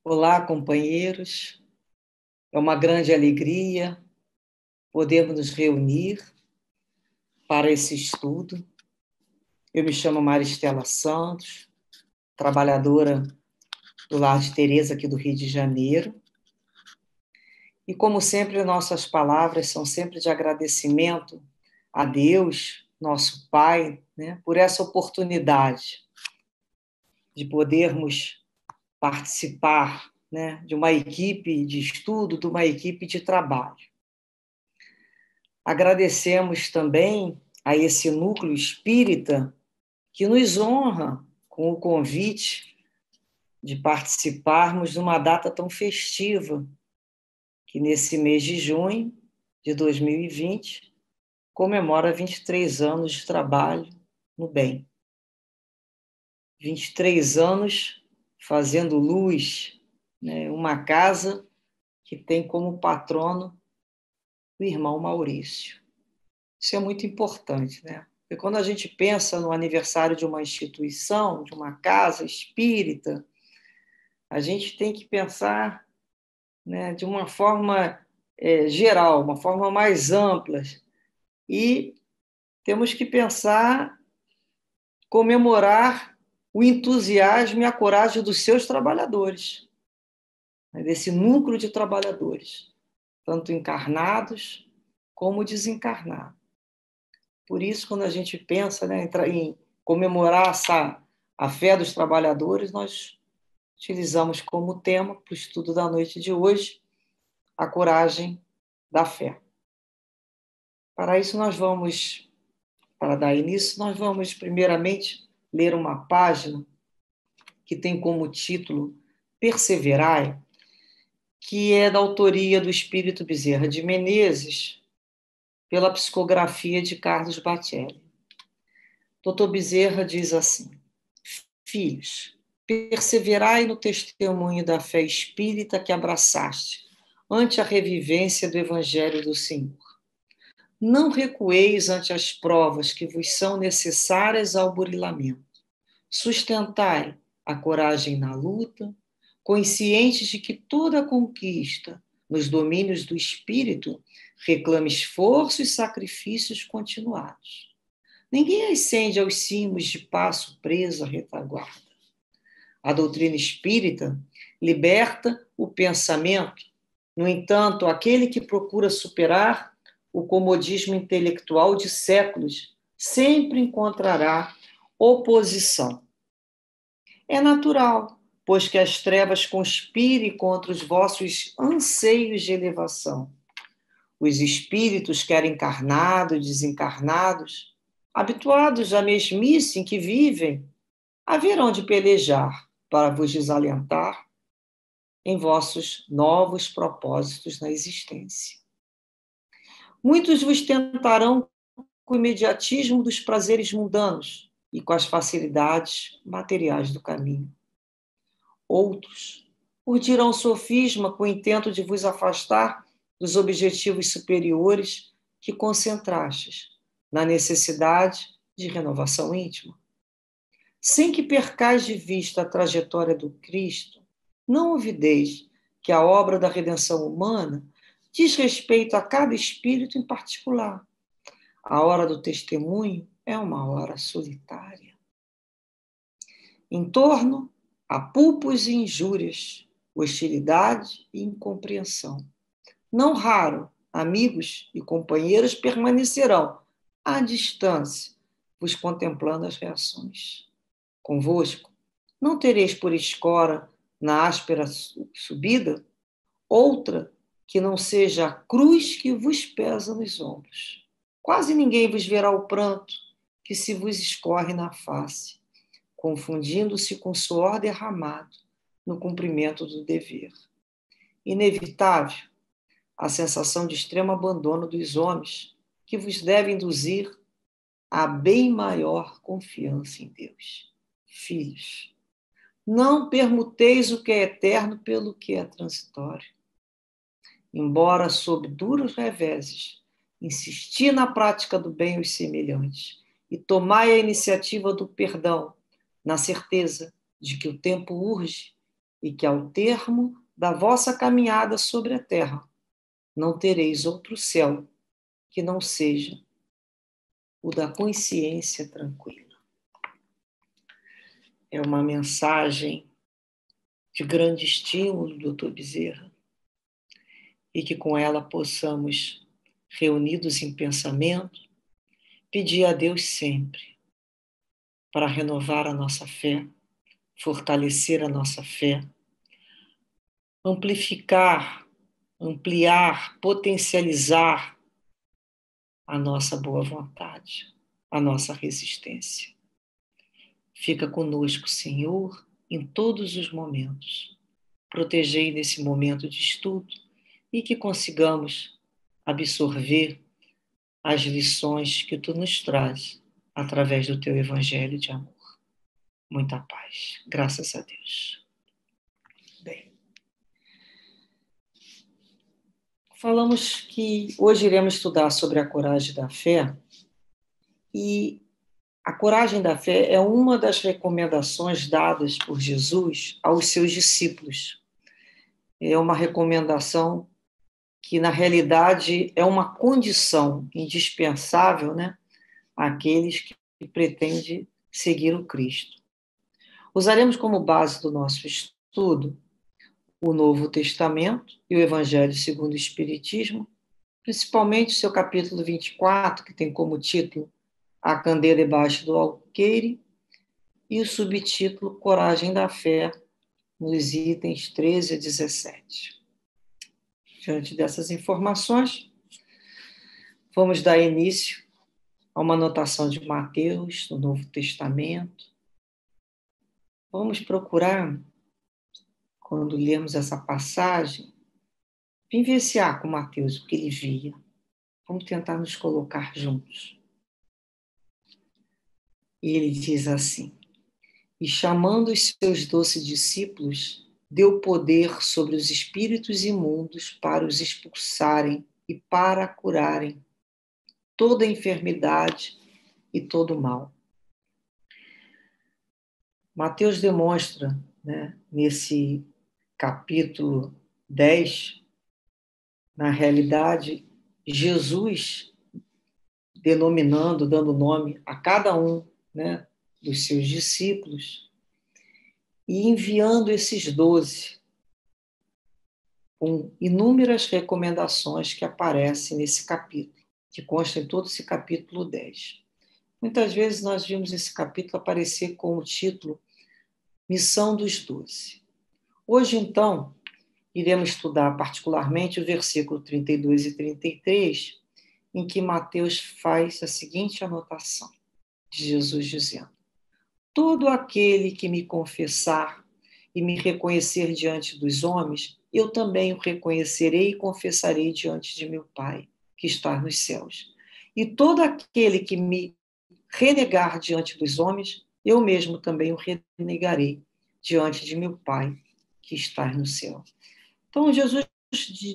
Olá, companheiros. É uma grande alegria podermos nos reunir para esse estudo. Eu me chamo Maristela Santos, trabalhadora do Lar de Teresa aqui do Rio de Janeiro. E, como sempre, nossas palavras são sempre de agradecimento a Deus, nosso Pai, né, por essa oportunidade de podermos participar, né, de uma equipe de estudo, de uma equipe de trabalho. Agradecemos também a esse núcleo espírita que nos honra com o convite de participarmos de uma data tão festiva, que nesse mês de junho de 2020 comemora 23 anos de trabalho no bem. 23 anos fazendo luz, né? Uma casa que tem como patrono o irmão Maurício. Isso é muito importante, né? Porque quando a gente pensa no aniversário de uma instituição, de uma casa espírita, a gente tem que pensar, né, de uma forma geral, uma forma mais ampla. E temos que pensar, comemorar o entusiasmo e a coragem dos seus trabalhadores, né, desse núcleo de trabalhadores, tanto encarnados como desencarnados. Por isso, quando a gente pensa, né, em comemorar a fé dos trabalhadores, nós utilizamos como tema para o estudo da noite de hoje a coragem da fé. Para isso, para dar início, nós vamos primeiramente ler uma página que tem como título Perseverai, que é da autoria do Espírito Bezerra de Menezes, pela psicografia de Carlos Bacelli. Dr. Bezerra diz assim: Filhos, perseverai no testemunho da fé espírita que abraçaste, ante a revivência do Evangelho do Senhor. Não recueis ante as provas que vos são necessárias ao burilamento. Sustentai a coragem na luta, conscientes de que toda conquista nos domínios do espírito reclama esforço e sacrifícios continuados. Ninguém ascende aos cimos de passo preso à retaguarda. A doutrina espírita liberta o pensamento. No entanto, aquele que procura superar o comodismo intelectual de séculos sempre encontrará oposição. É natural, pois que as trevas conspirem contra os vossos anseios de elevação. Os espíritos, quer encarnados e desencarnados, habituados à mesmice em que vivem, haverão de pelejar para vos desalentar em vossos novos propósitos na existência. Muitos vos tentarão com o imediatismo dos prazeres mundanos e com as facilidades materiais do caminho. Outros urdirão sofisma com o intento de vos afastar dos objetivos superiores que concentrastes na necessidade de renovação íntima. Sem que percais de vista a trajetória do Cristo, não olvideis que a obra da redenção humana diz respeito a cada espírito em particular. A hora do testemunho é uma hora solitária. Em torno há pulpos e injúrias, hostilidade e incompreensão. Não raro, amigos e companheiros permanecerão à distância, vos contemplando as reações. Convosco, não tereis por escora, na áspera subida, outra que não seja a cruz que vos pesa nos ombros. Quase ninguém vos verá o pranto que se vos escorre na face, confundindo-se com suor derramado no cumprimento do dever. Inevitável a sensação de extremo abandono dos homens, que vos deve induzir a bem maior confiança em Deus. Filhos, não permuteis o que é eterno pelo que é transitório. Embora sob duros reveses, insisti na prática do bem aos semelhantes e tomai a iniciativa do perdão, na certeza de que o tempo urge e que ao termo da vossa caminhada sobre a terra não tereis outro céu que não seja o da consciência tranquila. É uma mensagem de grande estímulo, doutor Bezerra, e que com ela possamos, reunidos em pensamento, pedir a Deus sempre para renovar a nossa fé, fortalecer a nossa fé, ampliar, potencializar a nossa boa vontade, a nossa resistência. Fica conosco, Senhor, em todos os momentos. Protegei nesse momento de estudo e que consigamos absorver as lições que tu nos traz através do teu evangelho de amor. Muita paz. Graças a Deus. Bem, falamos que hoje iremos estudar sobre a coragem da fé e a coragem da fé é uma das recomendações dadas por Jesus aos seus discípulos. É uma recomendação que, na realidade, é uma condição indispensável, né, àqueles que pretendem seguir o Cristo. Usaremos como base do nosso estudo o Novo Testamento e o Evangelho segundo o Espiritismo, principalmente o seu capítulo 24, que tem como título A Candeia Debaixo do Alqueire, e o subtítulo Coragem da Fé, nos itens 13 a 17. Diante dessas informações, vamos dar início a uma anotação de Mateus, no Novo Testamento. Vamos procurar, quando lemos essa passagem, vivenciar com Mateus o que ele via. Vamos tentar nos colocar juntos. E ele diz assim: e chamando os seus 12 discípulos, deu poder sobre os espíritos imundos para os expulsarem e para curarem toda enfermidade e todo mal. Mateus demonstra, né, nesse capítulo 10, na realidade, Jesus denominando, dando nome a cada um, né, dos seus discípulos e enviando esses 12 com inúmeras recomendações que aparecem nesse capítulo, que consta em todo esse capítulo 10. Muitas vezes nós vimos esse capítulo aparecer com o título Missão dos 12. Hoje, então, iremos estudar particularmente o versículo 32 e 33, em que Mateus faz a seguinte anotação de Jesus dizendo: todo aquele que me confessar e me reconhecer diante dos homens, eu também o reconhecerei e confessarei diante de meu Pai, que está nos céus. E todo aquele que me renegar diante dos homens, eu mesmo também o renegarei diante de meu Pai, que está no céu. Então, Jesus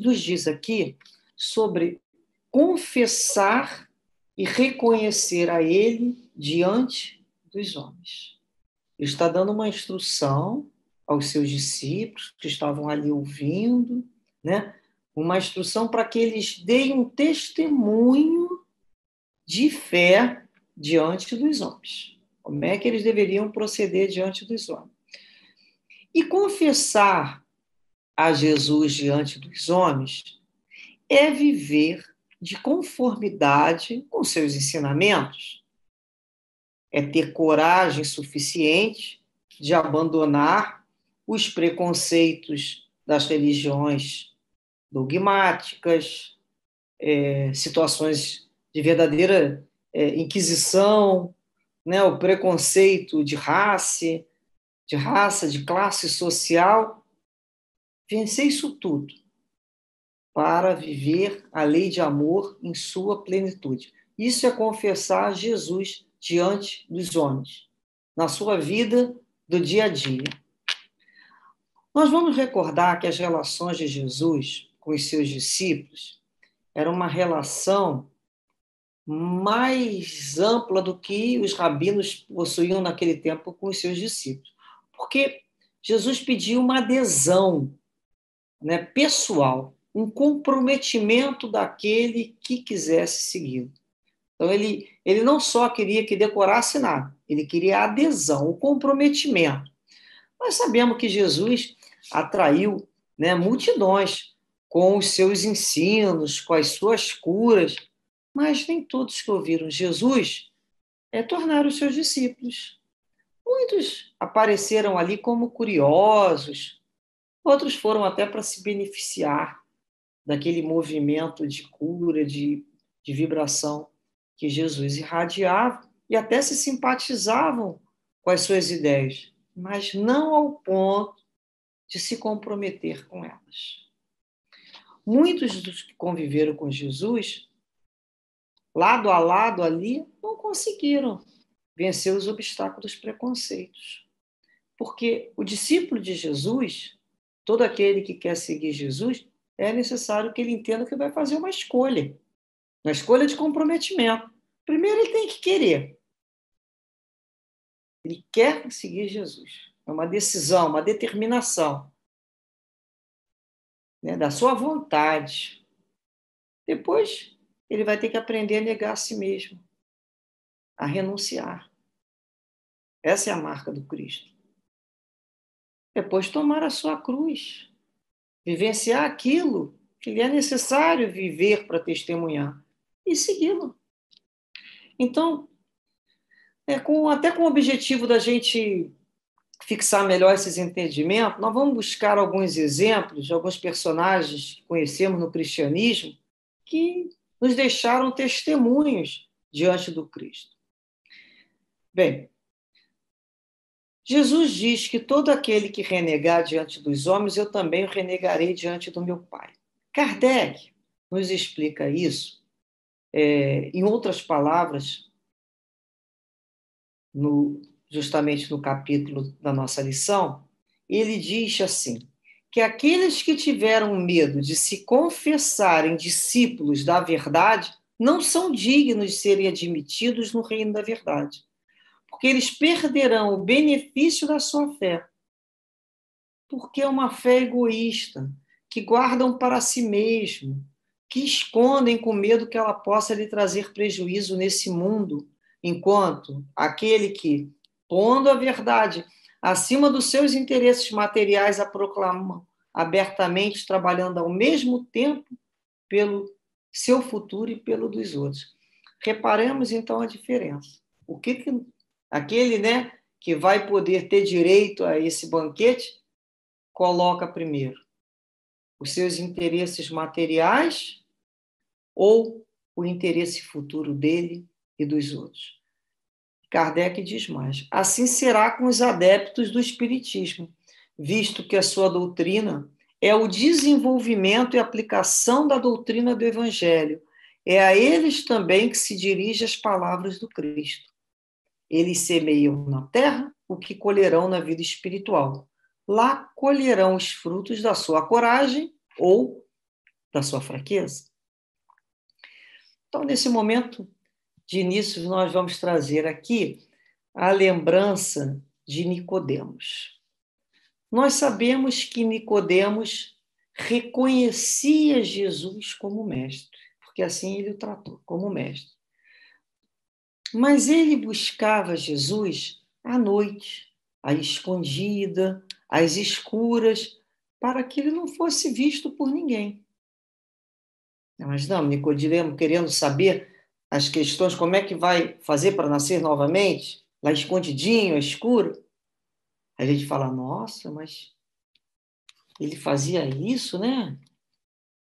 nos diz aqui sobre confessar e reconhecer a Ele diante dos homens. Ele está dando uma instrução aos seus discípulos que estavam ali ouvindo, né? Uma instrução para que eles deem um testemunho de fé diante dos homens. Como é que eles deveriam proceder diante dos homens? E confessar a Jesus diante dos homens é viver de conformidade com seus ensinamentos, é ter coragem suficiente de abandonar os preconceitos das religiões dogmáticas, situações de verdadeira inquisição, né, o preconceito de raça, de classe social, vencer isso tudo para viver a lei de amor em sua plenitude. Isso é confessar Jesus diante dos homens, na sua vida do dia a dia. Nós vamos recordar que as relações de Jesus com os seus discípulos era uma relação mais ampla do que os rabinos possuíam naquele tempo com os seus discípulos. Porque Jesus pediu uma adesão, né, pessoal, um comprometimento daquele que quisesse segui-lo. Então, ele não só queria que decorasse nada, ele queria a adesão, o comprometimento. Nós sabemos que Jesus atraiu, né, multidões com os seus ensinos, com as suas curas, mas nem todos que ouviram Jesus tornaram os seus discípulos. Muitos apareceram ali como curiosos, outros foram até para se beneficiar daquele movimento de cura, de vibração que Jesus irradiava, e até se simpatizavam com as suas ideias, mas não ao ponto de se comprometer com elas. Muitos dos que conviveram com Jesus, lado a lado ali, não conseguiram vencer os obstáculos dos preconceitos. Porque o discípulo de Jesus, todo aquele que quer seguir Jesus, é necessário que ele entenda que vai fazer uma escolha de comprometimento. Primeiro, ele tem que querer. Ele quer seguir Jesus. É uma decisão, uma determinação, né, da sua vontade. Depois, ele vai ter que aprender a negar a si mesmo, a renunciar. Essa é a marca do Cristo. Depois, tomar a sua cruz, vivenciar aquilo que lhe é necessário viver para testemunhar e segui-lo. Então, até com o objetivo da gente fixar melhor esses entendimentos, nós vamos buscar alguns exemplos de alguns personagens que conhecemos no cristianismo que nos deixaram testemunhos diante do Cristo. Bem, Jesus diz que todo aquele que renegar diante dos homens, eu também o renegarei diante do meu Pai. Kardec nos explica isso, em outras palavras, justamente no capítulo da nossa lição, ele diz assim, que aqueles que tiveram medo de se confessarem discípulos da verdade não são dignos de serem admitidos no reino da verdade, porque eles perderão o benefício da sua fé, porque é uma fé egoísta, que guardam para si mesmo, que escondem com medo que ela possa lhe trazer prejuízo nesse mundo, enquanto aquele que, pondo a verdade acima dos seus interesses materiais, a proclamam abertamente, trabalhando ao mesmo tempo pelo seu futuro e pelo dos outros. Reparemos, então, a diferença. O que aquele, né, que vai poder ter direito a esse banquete coloca primeiro? Os seus interesses materiais ou o interesse futuro dele e dos outros? Kardec diz mais. Assim será com os adeptos do Espiritismo, visto que a sua doutrina é o desenvolvimento e aplicação da doutrina do Evangelho. É a eles também que se dirige as palavras do Cristo. Eles semeiam na terra o que colherão na vida espiritual. Lá colherão os frutos da sua coragem ou da sua fraqueza. Então, nesse momento de início, nós vamos trazer aqui a lembrança de Nicodemos. Nós sabemos que Nicodemos reconhecia Jesus como mestre, porque assim ele o tratou, como mestre. Mas ele buscava Jesus à noite, à escondida, às escuras, para que ele não fosse visto por ninguém. Mas não, Nicodemo querendo saber as questões, como é que vai fazer para nascer novamente, lá escondidinho, escuro. A gente fala, nossa, mas ele fazia isso, né?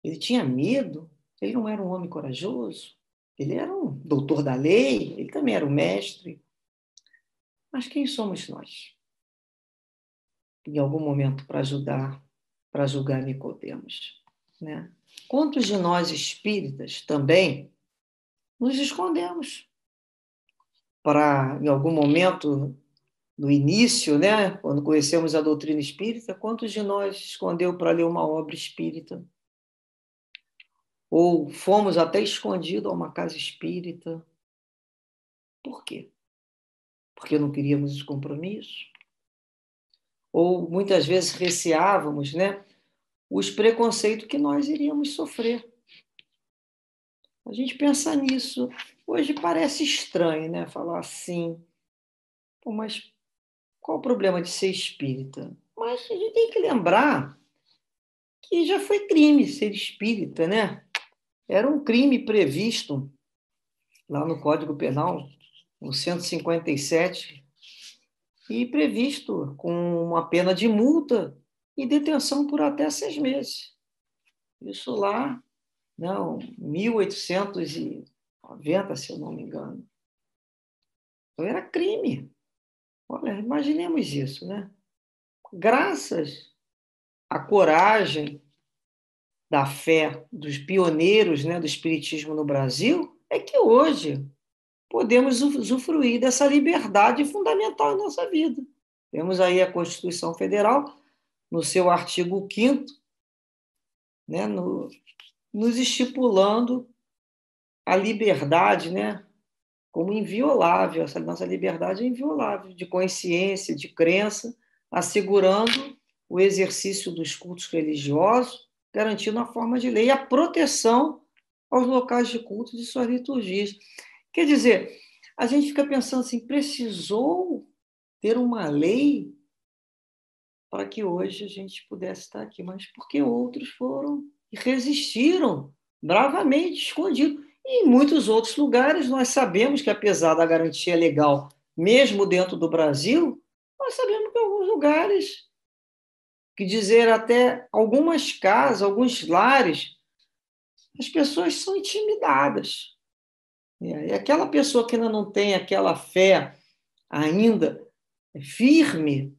Ele tinha medo, ele não era um homem corajoso, ele era um doutor da lei, ele também era um mestre. Mas quem somos nós? Em algum momento para ajudar, para julgar Nicodemos, né? Quantos de nós espíritas também nos escondemos para, em algum momento, no início, né, quando conhecemos a doutrina espírita, quantos de nós escondeu para ler uma obra espírita? Ou fomos até escondidos a uma casa espírita? Por quê? Porque não queríamos os compromissos? ou muitas vezes receávamos, né, os preconceitos que nós iríamos sofrer. A gente pensa nisso. Hoje parece estranho, né, falar assim, pô, mas qual o problema de ser espírita? Mas a gente tem que lembrar que já foi crime ser espírita, né? Era um crime previsto lá no Código Penal, no 157, e previsto com uma pena de multa e detenção por até 6 meses. Isso lá, não, 1890, se eu não me engano. Então era crime. Olha, imaginemos isso, né? Graças à coragem da fé dos pioneiros, né, do espiritismo no Brasil, é que hoje podemos usufruir dessa liberdade fundamental em nossa vida. Temos aí a Constituição Federal, no seu artigo 5º, né, nos estipulando a liberdade, né, como inviolável. Essa nossa liberdade é inviolável, de consciência, de crença, assegurando o exercício dos cultos religiosos, garantindo a forma de lei e a proteção aos locais de culto de suas liturgias. Quer dizer, a gente fica pensando assim, precisou ter uma lei para que hoje a gente pudesse estar aqui, mas porque outros foram e resistiram bravamente, escondidos. E em muitos outros lugares, nós sabemos que, apesar da garantia legal, mesmo dentro do Brasil, nós sabemos que em alguns lugares, que dizer até algumas casas, alguns lares, as pessoas são intimidadas. E aquela pessoa que ainda não tem aquela fé ainda firme,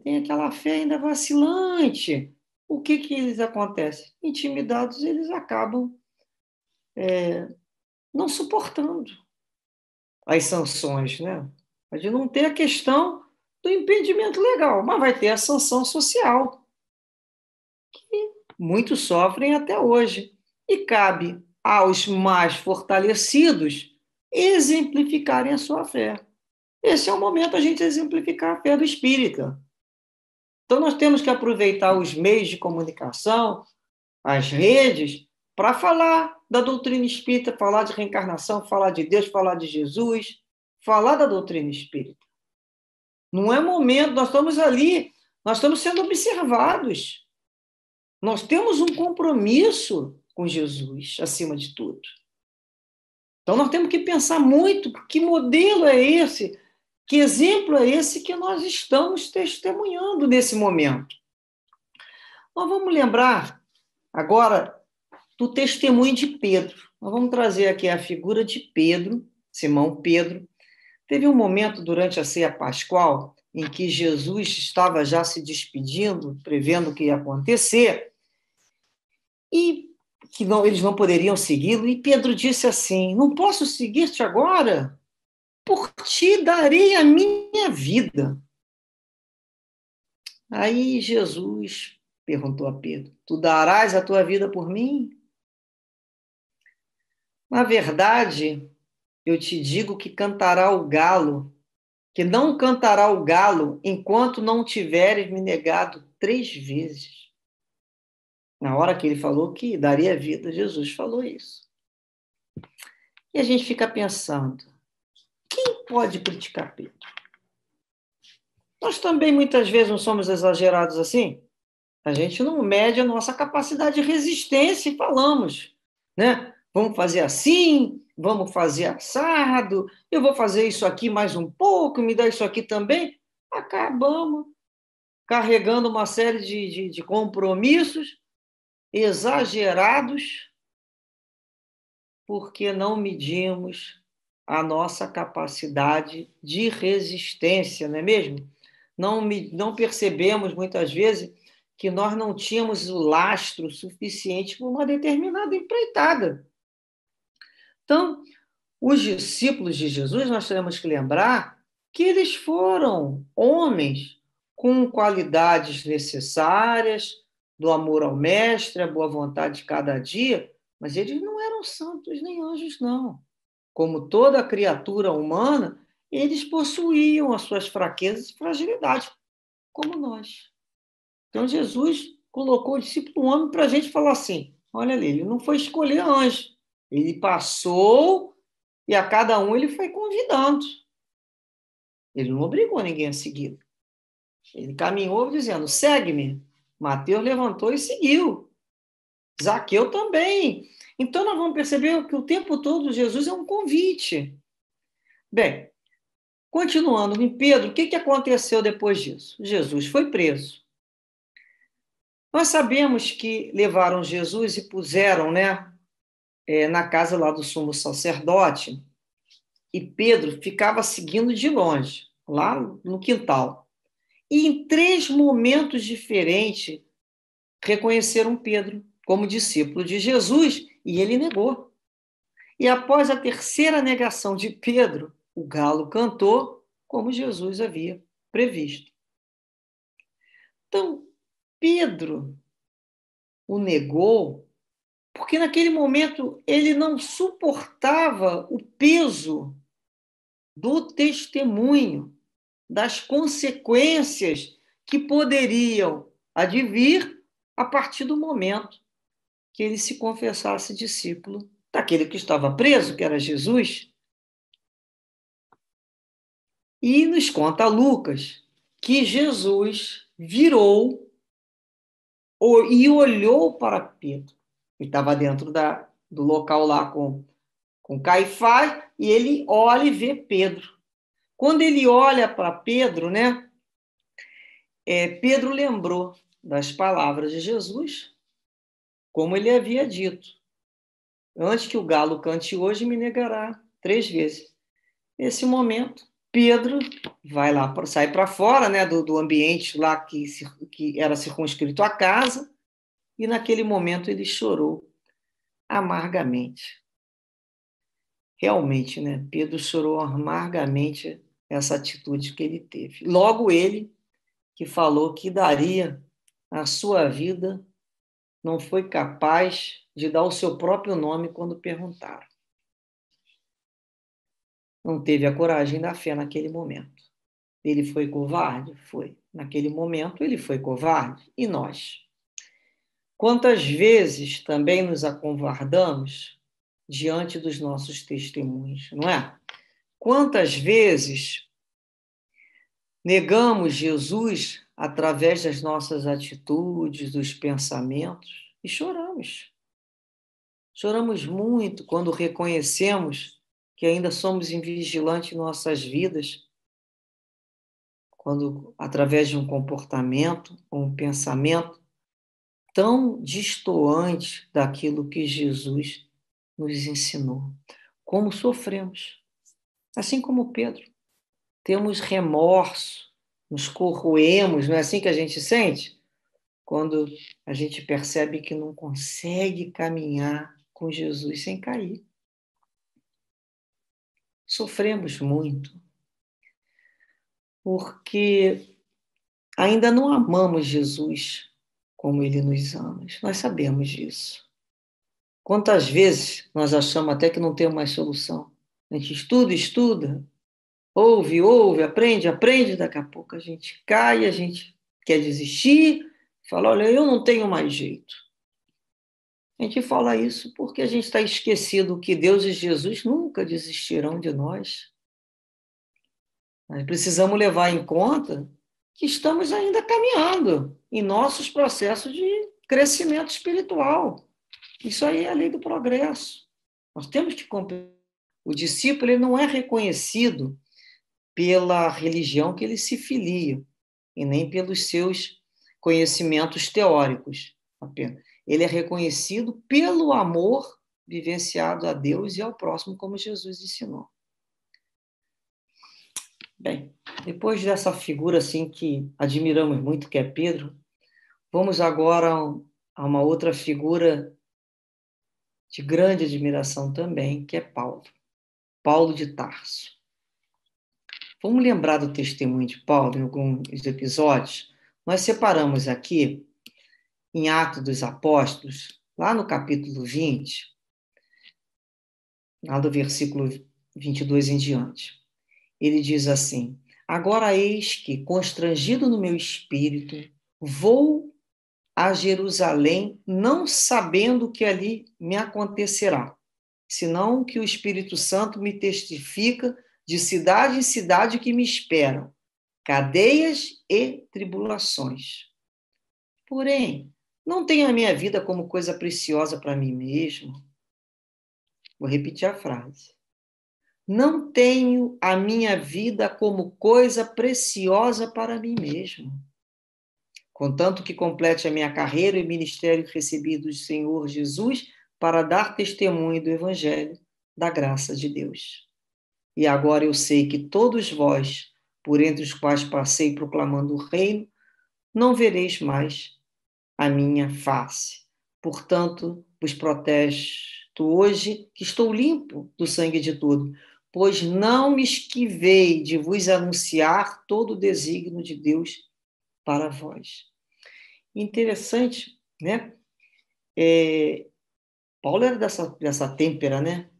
tem aquela fé ainda vacilante. O que eles acontecem? Intimidados, eles acabam não suportando as sanções, né? Pode não ter a questão do impedimento legal, mas vai ter a sanção social, que muitos sofrem até hoje. E cabe aos mais fortalecidos exemplificarem a sua fé. Esse é o momento da gente exemplificar a fé do espírita. Então, nós temos que aproveitar os meios de comunicação, as redes, para falar da doutrina espírita, falar de reencarnação, falar de Deus, falar de Jesus, falar da doutrina espírita. Não é momento, nós estamos ali, nós estamos sendo observados. Nós temos um compromisso com Jesus, acima de tudo. Então, nós temos que pensar muito que modelo é esse, que exemplo é esse que nós estamos testemunhando nesse momento. Nós vamos lembrar agora do testemunho de Pedro. Nós vamos trazer aqui a figura de Pedro, Simão Pedro. Teve um momento durante a ceia pascual em que Jesus estava já se despedindo, prevendo o que ia acontecer, e que eles não poderiam segui-lo, e Pedro disse assim, não posso seguir-te agora? Por ti darei a minha vida. Aí Jesus perguntou a Pedro, tu darás a tua vida por mim? Na verdade, eu te digo que cantará o galo, que não cantará o galo enquanto não tiveres me negado 3 vezes. Na hora que ele falou que daria vida, Jesus falou isso. E a gente fica pensando, quem pode criticar Pedro? Nós também muitas vezes não somos exagerados assim? A gente não mede a nossa capacidade de resistência e falamos, né? Vamos fazer assim, vamos fazer assado, eu vou fazer isso aqui mais um pouco, me dá isso aqui também. Acabamos carregando uma série de compromissos exagerados porque não medimos a nossa capacidade de resistência, não é mesmo? Não percebemos, muitas vezes, que nós não tínhamos o lastro suficiente para uma determinada empreitada. Então, os discípulos de Jesus, nós temos que lembrar que eles foram homens com qualidades necessárias, do amor ao mestre, a boa vontade de cada dia, mas eles não eram santos nem anjos, não. Como toda criatura humana, eles possuíam as suas fraquezas e fragilidades. como nós. Então, Jesus colocou o discípulo homem para a gente falar assim, olha ali, ele não foi escolher anjo, ele passou e a cada um ele foi convidando. Ele não obrigou ninguém a seguir. Ele caminhou dizendo, segue-me. Mateus levantou e seguiu. Zaqueu também. Então, nós vamos perceber que o tempo todo Jesus é um convite. Bem, continuando em Pedro, o que aconteceu depois disso? Jesus foi preso. Nós sabemos que levaram Jesus e puseram, né, na casa lá do sumo sacerdote, e Pedro ficava seguindo de longe, lá no quintal. E em 3 momentos diferentes, reconheceram Pedro como discípulo de Jesus, e ele negou. E após a terceira negação de Pedro, o galo cantou, como Jesus havia previsto. Então, Pedro o negou porque naquele momento ele não suportava o peso do testemunho, das consequências que poderiam advir a partir do momento que ele se confessasse discípulo daquele que estava preso, que era Jesus. E nos conta Lucas que Jesus virou e olhou para Pedro. Ele estava dentro do local lá com Caifás, e ele olha e vê Pedro. Quando ele olha para Pedro, né, Pedro lembrou das palavras de Jesus, como ele havia dito. Antes que o galo cante hoje, me negará 3 vezes. Nesse momento, Pedro vai lá, sai para fora, né, do ambiente lá que era circunscrito à casa, e naquele momento ele chorou amargamente. Realmente, né, Pedro chorou amargamente essa atitude que ele teve. Logo ele, que falou que daria a sua vida, não foi capaz de dar o seu próprio nome quando perguntaram. Não teve a coragem da fé naquele momento. Ele foi covarde? Foi. Naquele momento, ele foi covarde. E nós? Quantas vezes também nos acovardamos diante dos nossos testemunhos, não é? Quantas vezes negamos Jesus através das nossas atitudes, dos pensamentos, e choramos. Choramos muito quando reconhecemos que ainda somos invigilantes em nossas vidas, quando, através de um comportamento ou um pensamento tão distoante daquilo que Jesus nos ensinou. Como sofremos. Assim como Pedro. Temos remorso, nos corroemos, não é assim que a gente sente? Quando a gente percebe que não consegue caminhar com Jesus sem cair. Sofremos muito, porque ainda não amamos Jesus como ele nos ama. Nós sabemos disso. Quantas vezes nós achamos até que não temos mais solução? A gente estuda, ouve, aprende, daqui a pouco a gente cai, a gente quer desistir, fala, olha, eu não tenho mais jeito. A gente fala isso porque a gente está esquecido que Deus e Jesus nunca desistirão de nós. Nós precisamos levar em conta que estamos ainda caminhando em nossos processos de crescimento espiritual. Isso aí é a lei do progresso. Nós temos que compreender. O discípulo ele não é reconhecido pela religião que ele se filia, e nem pelos seus conhecimentos teóricos apenas. Ele é reconhecido pelo amor vivenciado a Deus e ao próximo, como Jesus ensinou. Bem, depois dessa figura assim que admiramos muito, que é Pedro, vamos agora a uma outra figura de grande admiração também, que é Paulo. Paulo de Tarso. Vamos lembrar do testemunho de Paulo em alguns episódios. Nós separamos aqui, em Atos dos Apóstolos, lá no capítulo 20, lá do versículo 22 em diante. Ele diz assim: Agora eis que, constrangido no meu espírito, vou a Jerusalém, não sabendo o que ali me acontecerá, senão que o Espírito Santo me testifica de cidade em cidade que me esperam, cadeias e tribulações. Porém, não tenho a minha vida como coisa preciosa para mim mesmo. Vou repetir a frase. Não tenho a minha vida como coisa preciosa para mim mesmo. Contanto que complete a minha carreira e ministério recebido do Senhor Jesus para dar testemunho do Evangelho, da graça de Deus. E agora eu sei que todos vós, por entre os quais passei proclamando o reino, não vereis mais a minha face. Portanto, vos protesto hoje que estou limpo do sangue de tudo, pois não me esquivei de vos anunciar todo o desígnio de Deus para vós. Interessante, né? Paulo era dessa têmpera, né?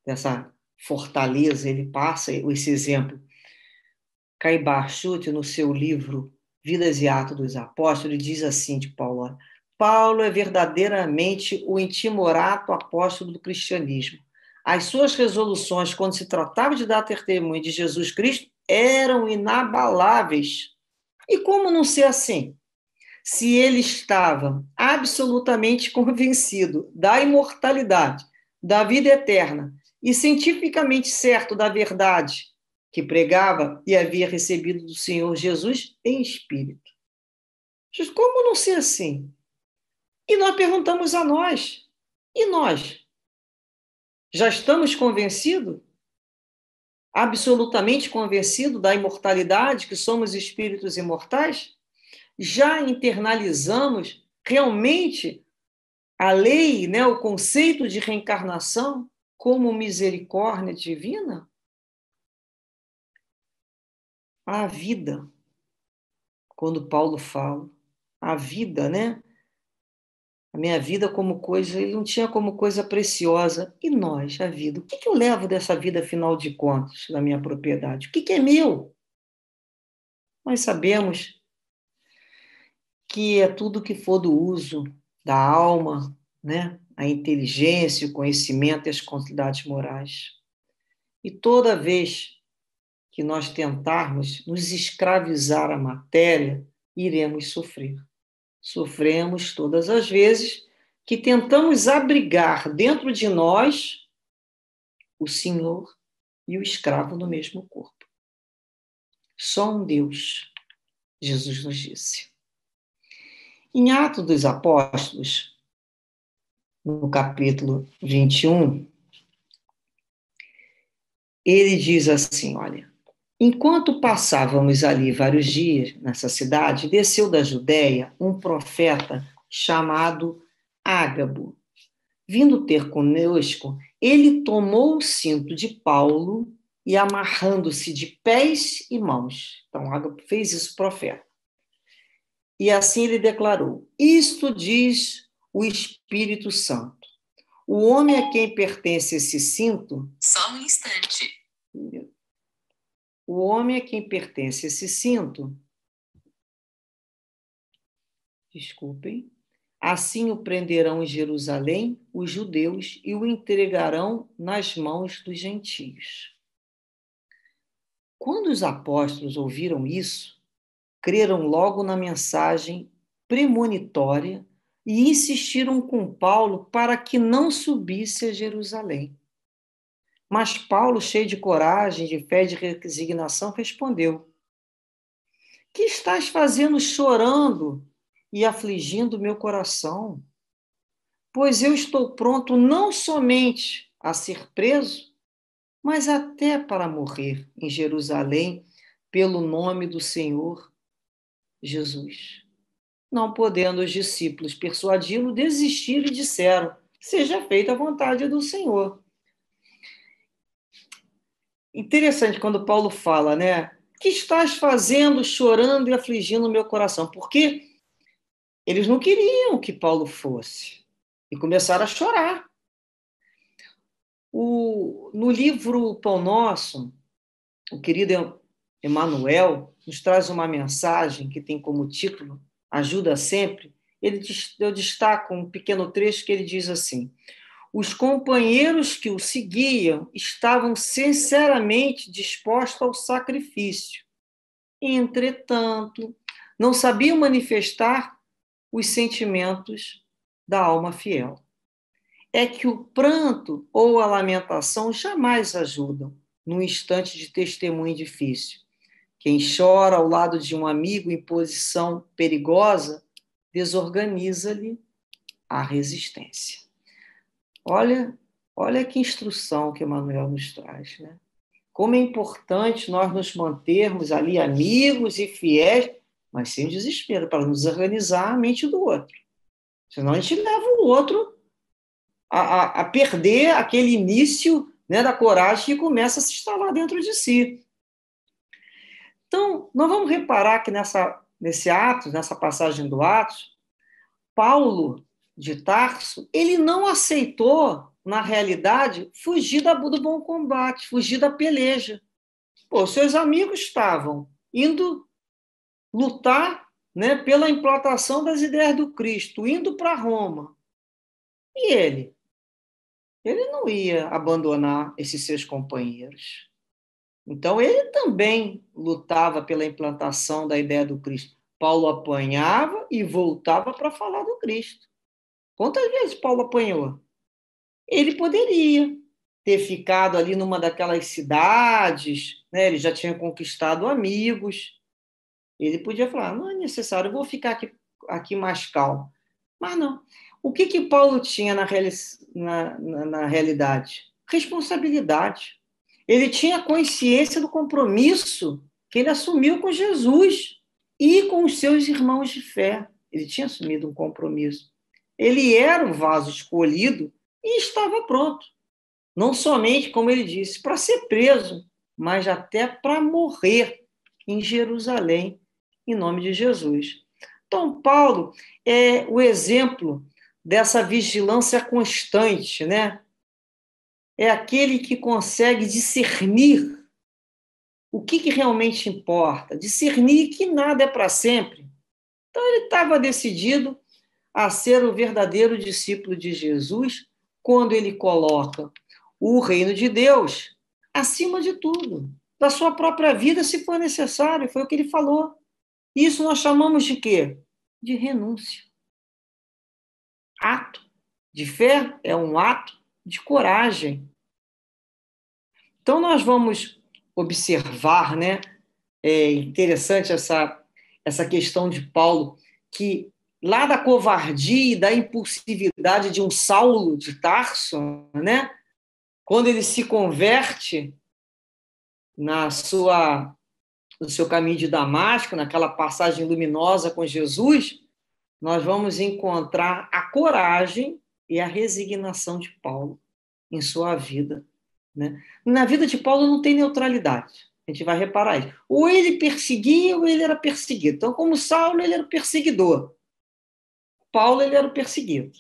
Dessa fortaleza, ele passa esse exemplo. Caio Barchuti, no seu livro Vidas e Atos dos Apóstolos, ele diz assim de Paulo: Paulo é verdadeiramente o intimorato apóstolo do cristianismo. As suas resoluções, quando se tratava de dar testemunho de Jesus Cristo, eram inabaláveis. E como não ser assim? Se ele estava absolutamente convencido da imortalidade, da vida eterna e cientificamente certo da verdade que pregava e havia recebido do Senhor Jesus em espírito. Como não ser assim? E nós perguntamos a nós, e nós? Já estamos convencidos? Absolutamente convencidos da imortalidade, que somos espíritos imortais? Já internalizamos realmente a lei, né, o conceito de reencarnação como misericórdia divina? A vida, quando Paulo fala, a vida, né? A minha vida como coisa, ele não tinha como coisa preciosa. E nós, a vida? O que eu levo dessa vida, afinal de contas, da minha propriedade? O que é meu? Nós sabemos que é tudo que for do uso da alma, né? A inteligência, o conhecimento e as quantidades morais. E toda vez que nós tentarmos nos escravizar à matéria, iremos sofrer. Sofremos todas as vezes que tentamos abrigar dentro de nós o Senhor e o escravo no mesmo corpo. Só um Deus, Jesus nos disse. Em Atos dos Apóstolos, no capítulo 21, ele diz assim, olha, enquanto passávamos ali vários dias nessa cidade, desceu da Judéia um profeta chamado Ágabo. Vindo ter conosco, ele tomou o cinto de Paulo e amarrando-se de pés e mãos. Então, Ágabo fez isso, profeta. E assim ele declarou: isto diz o Espírito Santo. O homem a quem pertence esse cinto. Só um instante. O homem a quem pertence esse cinto. Desculpem. Assim o prenderão em Jerusalém os judeus e o entregarão nas mãos dos gentios. Quando os apóstolos ouviram isso, creram logo na mensagem premonitória e insistiram com Paulo para que não subisse a Jerusalém. Mas Paulo, cheio de coragem, de fé e de resignação, respondeu: que estás fazendo chorando e afligindo meu coração? Pois eu estou pronto não somente a ser preso, mas até para morrer em Jerusalém pelo nome do Senhor Jesus. Não podendo os discípulos persuadi-lo, desistiram e disseram: seja feita a vontade do Senhor. Interessante quando Paulo fala, né? Que estás fazendo, chorando e afligindo o meu coração? Porque eles não queriam que Paulo fosse. E começaram a chorar. No livro Pão Nosso, o querido Emmanuel, nos traz uma mensagem que tem como título Ajuda Sempre. Eu destaco um pequeno trecho que ele diz assim: os companheiros que o seguiam estavam sinceramente dispostos ao sacrifício. Entretanto, não sabiam manifestar os sentimentos da alma fiel. É que o pranto ou a lamentação jamais ajudam num instante de testemunho difícil. Quem chora ao lado de um amigo em posição perigosa desorganiza-lhe a resistência. Olha que instrução que Emmanuel nos traz, né? Como é importante nós nos mantermos ali amigos e fiéis, mas sem desespero, para nos organizar a mente do outro. Senão a gente leva o outro a perder aquele início, né, da coragem que começa a se instalar dentro de si. Então, nós vamos reparar que nesse Atos, nessa passagem do Atos, Paulo de Tarso, ele não aceitou, na realidade, fugir do bom combate, fugir da peleja. Pô, seus amigos estavam indo lutar, né, pela implantação das ideias do Cristo, indo para Roma. E ele? Ele não ia abandonar esses seus companheiros. Então, ele também lutava pela implantação da ideia do Cristo. Paulo apanhava e voltava para falar do Cristo. Quantas vezes Paulo apanhou? Ele poderia ter ficado ali numa daquelas cidades, né? Ele já tinha conquistado amigos. Ele podia falar, não é necessário, eu vou ficar aqui mais calmo. Mas não. O que Paulo tinha na realidade? Responsabilidade. Ele tinha consciência do compromisso que ele assumiu com Jesus e com os seus irmãos de fé. Ele tinha assumido um compromisso. Ele era o vaso escolhido e estava pronto. Não somente, como ele disse, para ser preso, mas até para morrer em Jerusalém, em nome de Jesus. Então, Paulo é o exemplo dessa vigilância constante, né? É aquele que consegue discernir o que realmente importa, discernir que nada é para sempre. Então, ele estava decidido a ser o verdadeiro discípulo de Jesus quando ele coloca o reino de Deus acima de tudo, da sua própria vida, se for necessário, foi o que ele falou. Isso nós chamamos de quê? De renúncia. Ato de fé é um ato de coragem. Então, nós vamos observar, né? É interessante essa questão de Paulo, que lá da covardia e da impulsividade de um Saulo de Tarso, né? Quando ele se converte no seu caminho de Damasco, naquela passagem luminosa com Jesus, nós vamos encontrar a coragem e a resignação de Paulo em sua vida, né? Na vida de Paulo não tem neutralidade. A gente vai reparar isso. Ou ele perseguia ou ele era perseguido. Então, como Saulo, ele era o perseguidor. Paulo, ele era o perseguido.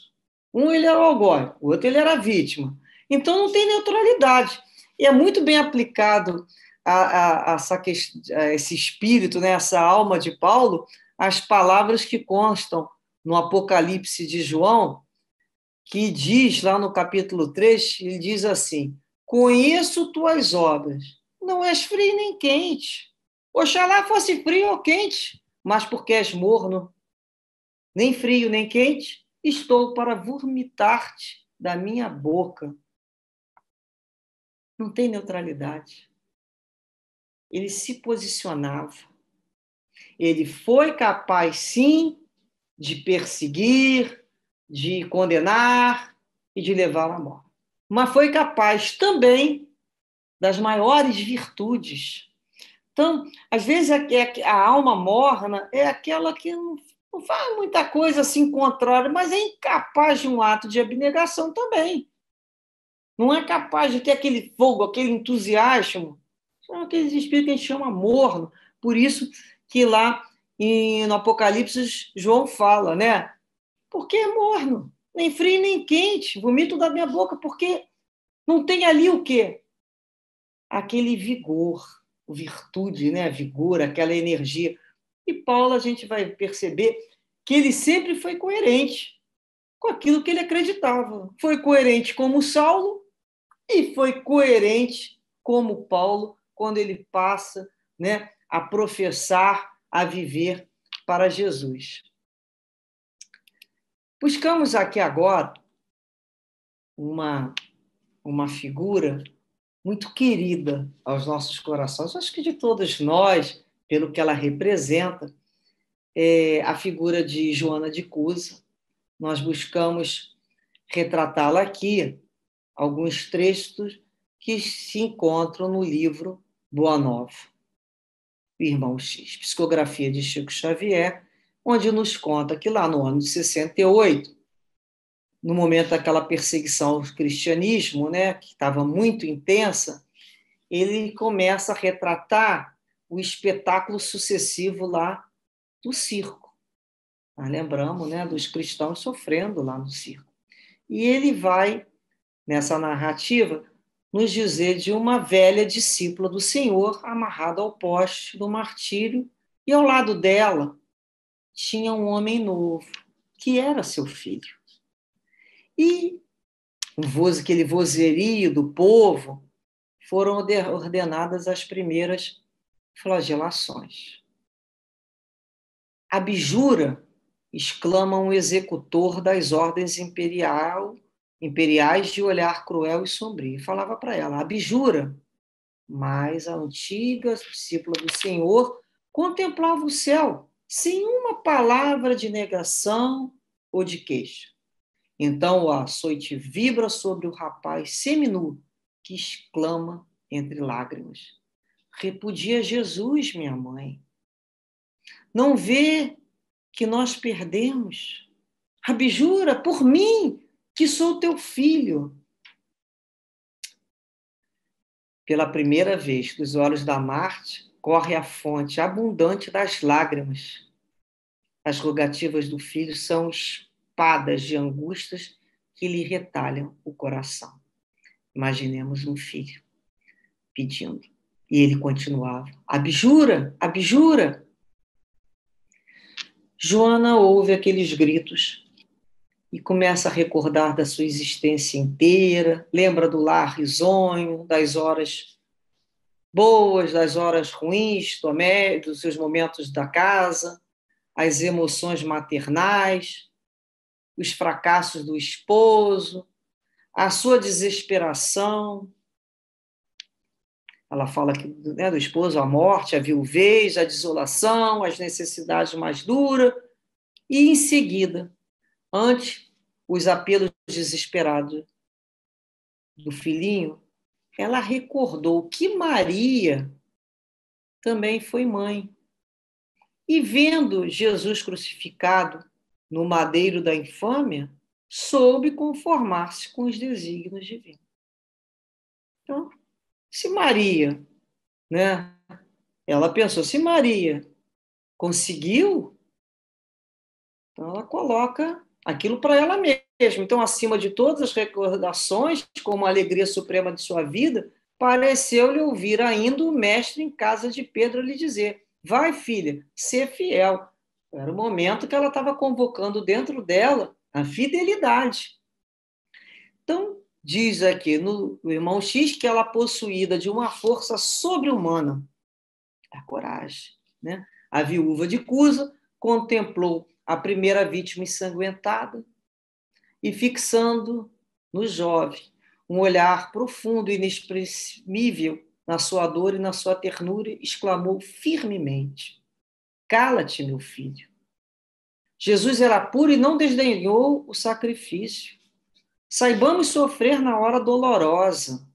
Um, ele era o algoz, o outro, ele era a vítima. Então, não tem neutralidade. E é muito bem aplicado a esse espírito, né, essa alma de Paulo, as palavras que constam no Apocalipse de João, que diz lá no capítulo 3, ele diz assim: conheço tuas obras, não és frio nem quente. Oxalá fosse frio ou quente, mas porque és morno, nem frio nem quente, estou para vomitar-te da minha boca. Não tem neutralidade. Ele se posicionava. Ele foi capaz, sim, de perseguir, de condenar e de levar à morte. Mas foi capaz também das maiores virtudes. Então, às vezes, a alma morna é aquela que não faz muita coisa assim contrária, mas é incapaz de um ato de abnegação também. Não é capaz de ter aquele fogo, aquele entusiasmo. São aqueles espíritos que a gente chama morno. Por isso que lá no Apocalipse João fala, né? Porque é morno, nem frio nem quente, vomito da minha boca, porque não tem ali o quê? Aquele vigor. virtude, né? Vigor, aquela energia. E Paulo, a gente vai perceber que ele sempre foi coerente com aquilo que ele acreditava. Foi coerente como Saulo e foi coerente como Paulo quando ele passa, né, a professar, a viver para Jesus. Buscamos aqui agora uma figura muito querida aos nossos corações, acho que de todos nós, pelo que ela representa, é a figura de Joana de Cusa. Nós buscamos retratá-la aqui, alguns trechos que se encontram no livro Boa Nova, Irmão X, psicografia de Chico Xavier, onde nos conta que lá no ano de 68, no momento daquela perseguição ao cristianismo, né, que estava muito intensa, ele começa a retratar o espetáculo sucessivo lá do circo. Nós lembramos, né, dos cristãos sofrendo lá no circo. E ele vai, nessa narrativa, nos dizer de uma velha discípula do Senhor amarrada ao poste do martírio, e ao lado dela tinha um homem novo, que era seu filho. E aquele vozerio do povo, foram ordenadas as primeiras flagelações. Abjura, exclama um executor das ordens imperiais de olhar cruel e sombrio. Falava para ela, abjura. Mas a antiga discípula do Senhor contemplava o céu, sem uma palavra de negação ou de queixa. Então o açoite vibra sobre o rapaz seminu, que exclama entre lágrimas: repudia Jesus, minha mãe. Não vê que nós perdemos? Abjura por mim, que sou teu filho. Pela primeira vez, dos olhos da Marte, corre a fonte abundante das lágrimas. As rogativas do filho são espadas de angústias que lhe retalham o coração. Imaginemos um filho pedindo. E ele continuava: abjura, abjura. Joana ouve aqueles gritos e começa a recordar da sua existência inteira, lembra do lar risonho, das horas boas, das horas ruins, dos seus momentos da casa, as emoções maternais, os fracassos do esposo, a sua desesperação. Ela fala que, né, do esposo, a morte, a viuvez, a desolação, as necessidades mais duras, e, em seguida, ante os apelos desesperados do filhinho, ela recordou que Maria também foi mãe. E vendo Jesus crucificado no madeiro da infâmia, soube conformar-se com os desígnios divinos. Então, se Maria, né, ela pensou, se Maria conseguiu, então ela coloca aquilo para ela mesma. Então, acima de todas as recordações, como a alegria suprema de sua vida, pareceu-lhe ouvir ainda o mestre em casa de Pedro lhe dizer: vai, filha, ser fiel. Era o momento que ela estava convocando dentro dela a fidelidade. Então, diz aqui no Irmão X que ela, possuída de uma força sobre-humana, a coragem, né? A viúva de Cusa contemplou a primeira vítima ensanguentada e, fixando no jovem um olhar profundo e inexprimível na sua dor e na sua ternura, exclamou firmemente: cala-te, meu filho. Jesus era puro e não desdenhou o sacrifício. Saibamos sofrer na hora dolorosa,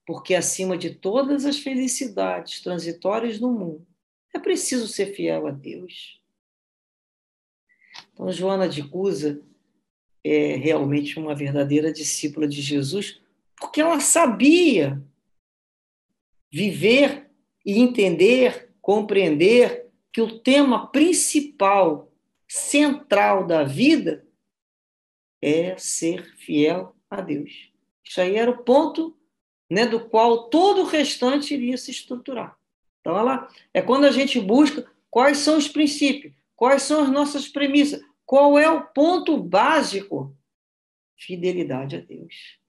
porque acima de todas as felicidades transitórias do mundo, é preciso ser fiel a Deus. Então, Joana de Cusa é realmente uma verdadeira discípula de Jesus, porque ela sabia viver e entender, compreender que o tema principal, central da vida é ser fiel a Deus. Isso aí era o ponto né, do qual todo o restante iria se estruturar. Então, ela é quando a gente busca quais são os princípios, quais são as nossas premissas, qual é o ponto básico? Fidelidade a Deus.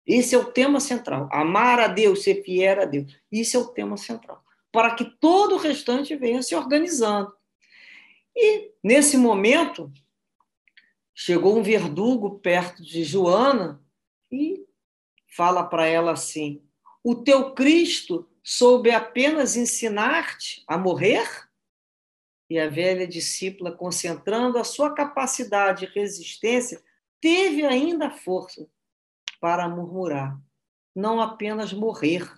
Esse é o tema central. Amar a Deus, ser fiel a Deus. Isso é o tema central. Para que todo o restante venha se organizando. E, nesse momento, chegou um verdugo perto de Joana e fala para ela assim: o teu Cristo soube apenas ensinar-te a morrer? E a velha discípula, concentrando a sua capacidade de resistência, teve ainda força para murmurar: não apenas morrer,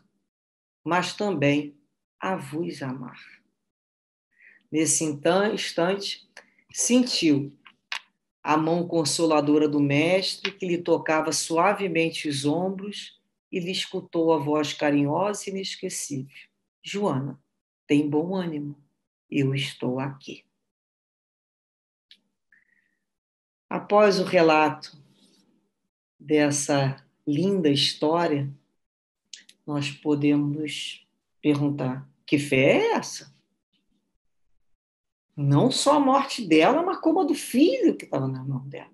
mas também a vos amar. Nesse instante, sentiu a mão consoladora do mestre, que lhe tocava suavemente os ombros, e lhe escutou a voz carinhosa e inesquecível: Joana, tem bom ânimo, eu estou aqui. Após o relato dessa linda história, nós podemos perguntar: que fé é essa? Não só a morte dela, mas como a do filho que estava na mão dela.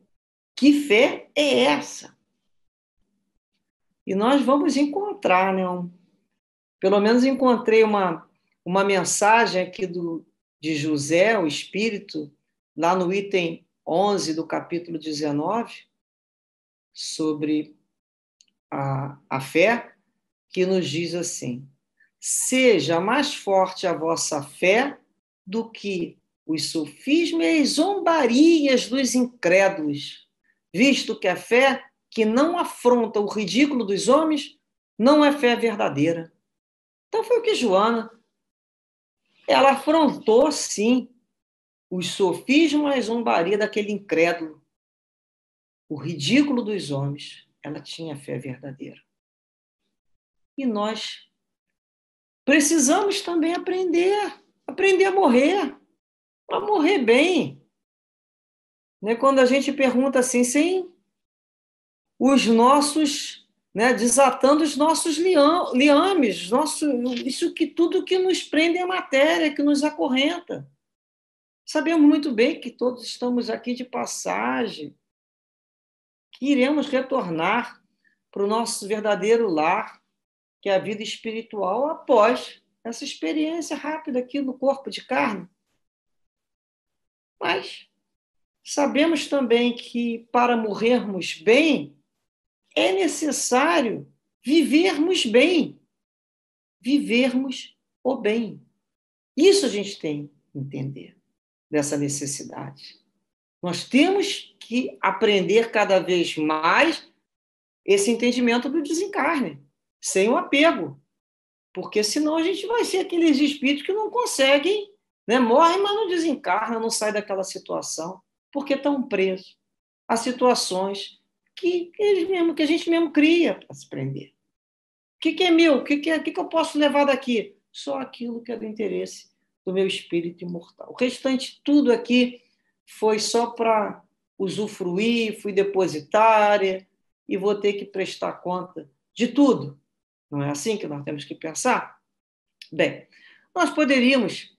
Que fé é essa? E nós vamos encontrar, né? Pelo menos encontrei uma mensagem aqui de José, o Espírito, lá no item 11 do capítulo 19, sobre a fé, que nos diz assim: seja mais forte a vossa fé do que os sofismas e as zombarias dos incrédulos, visto que a fé que não afronta o ridículo dos homens não é fé verdadeira. Então foi o que Joana, ela afrontou, sim, os sofismas e a zombaria daquele incrédulo, o ridículo dos homens. Ela tinha fé verdadeira. E nós precisamos também aprender a morrer, para morrer bem. Né? Quando a gente pergunta assim, sem os nossos, né, desatando os nossos liames, isso que tudo que nos prende é matéria, que nos acorrenta. Sabemos muito bem que todos estamos aqui de passagem, que iremos retornar para o nosso verdadeiro lar, que é a vida espiritual, após essa experiência rápida aqui no corpo de carne. Mas sabemos também que, para morrermos bem, é necessário vivermos bem, vivermos o bem. Isso a gente tem que entender, dessa necessidade. Nós temos que aprender cada vez mais esse entendimento do desencarne, sem o apego, porque senão a gente vai ser aqueles espíritos que não conseguem, né? Morrem, mas não desencarnam, não saem daquela situação, porque estão presos a situações que a gente mesmo cria para se prender. O que é meu? O que eu posso levar daqui? Só aquilo que é do interesse do meu espírito imortal. O restante, tudo aqui, foi só para usufruir, fui depositária e vou ter que prestar conta de tudo. Não é assim que nós temos que pensar? Bem, nós poderíamos